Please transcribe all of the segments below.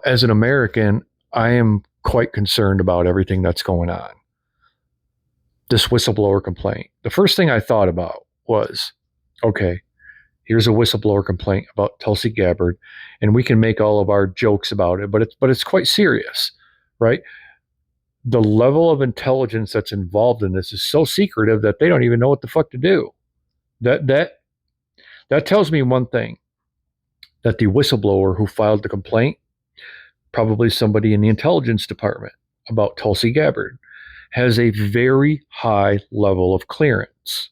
As an American, I am quite concerned about everything that's going on. This whistleblower complaint. The first thing I thought about was, okay, here's a whistleblower complaint about Tulsi Gabbard, and we can make all of our jokes about it, but it's quite serious, right? The level of intelligence that's involved in this is so secretive that they don't even know what the fuck to do. That tells me one thing: that the whistleblower who filed the complaint, probably somebody in the intelligence department about Tulsi Gabbard, has a very high level of clearance.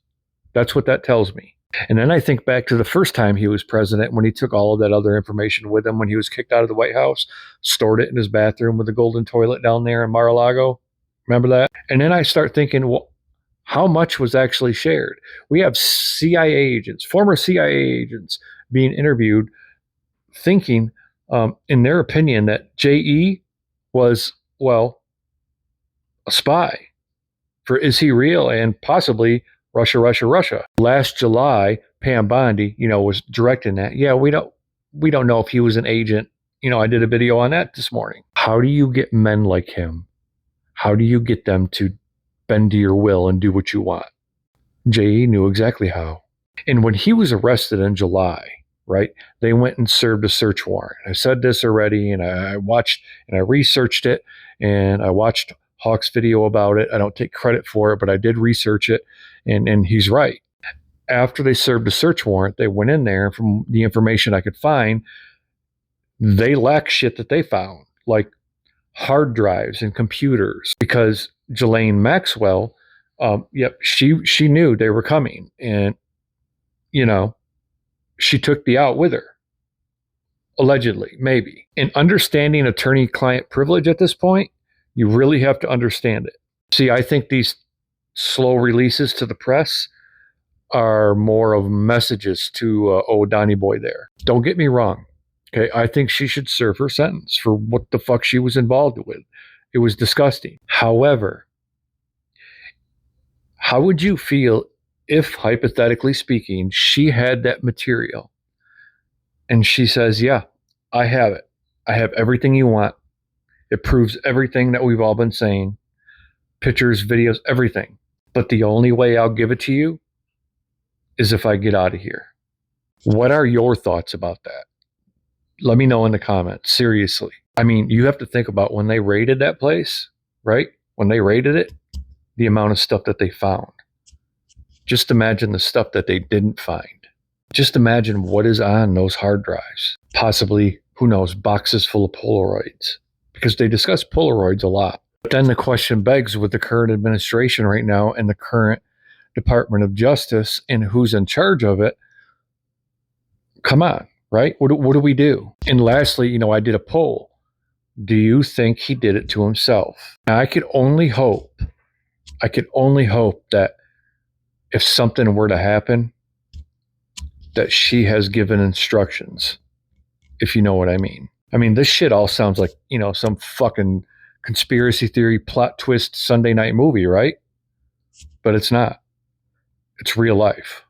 That's what that tells me. And then I think back to the first time he was president, when he took all of that other information with him when he was kicked out of the White House, stored it in his bathroom with the golden toilet down there in Mar-a-Lago. Remember that? And then I start thinking, well, how much was actually shared? We have CIA agents, former CIA agents, being interviewed, thinking, in their opinion, that J.E. was, well, a spy for Is He Real and possibly Russia, Russia, Russia. Last July, Pam Bondi, was directing that. Yeah, we don't know if he was an agent. I did a video on that this morning. How do you get men like him? How do you get them to bend to your will and do what you want? J.E. knew exactly how. And when he was arrested in July, right, they went and served a search warrant. I said this already, and I watched and I researched it, and I watched Hawk's video about it. I don't take credit for it, but I did research it, and he's right. After they served a search warrant, they went in there, and from the information I could find, they lack shit that they found, like hard drives and computers, because Ghislaine Maxwell, she knew they were coming, and she took the out with her, allegedly, maybe. In understanding attorney-client privilege at this point, you really have to understand it. See, I think these slow releases to the press are more of messages to Donnie Boy there. Don't get me wrong. Okay, I think she should serve her sentence for what the fuck she was involved with. It was disgusting. However, how would you feel if, hypothetically speaking, she had that material and she says, yeah, I have it. I have everything you want. It proves everything that we've all been saying. Pictures, videos, everything. But the only way I'll give it to you is if I get out of here. What are your thoughts about that? Let me know in the comments. Seriously. I mean, you have to think about when they raided that place, right? When they raided it, the amount of stuff that they found. Just imagine the stuff that they didn't find. Just imagine what is on those hard drives. Possibly, who knows, boxes full of Polaroids. Because they discuss Polaroids a lot. But then the question begs, with the current administration right now and the current Department of Justice and who's in charge of it, come on, right? What do we do? And lastly, I did a poll. Do you think he did it to himself? Now, I could only hope that if something were to happen, that she has given instructions, if you know what I mean. I mean, this shit all sounds like, some fucking conspiracy theory plot twist Sunday night movie, right? But it's not. It's real life.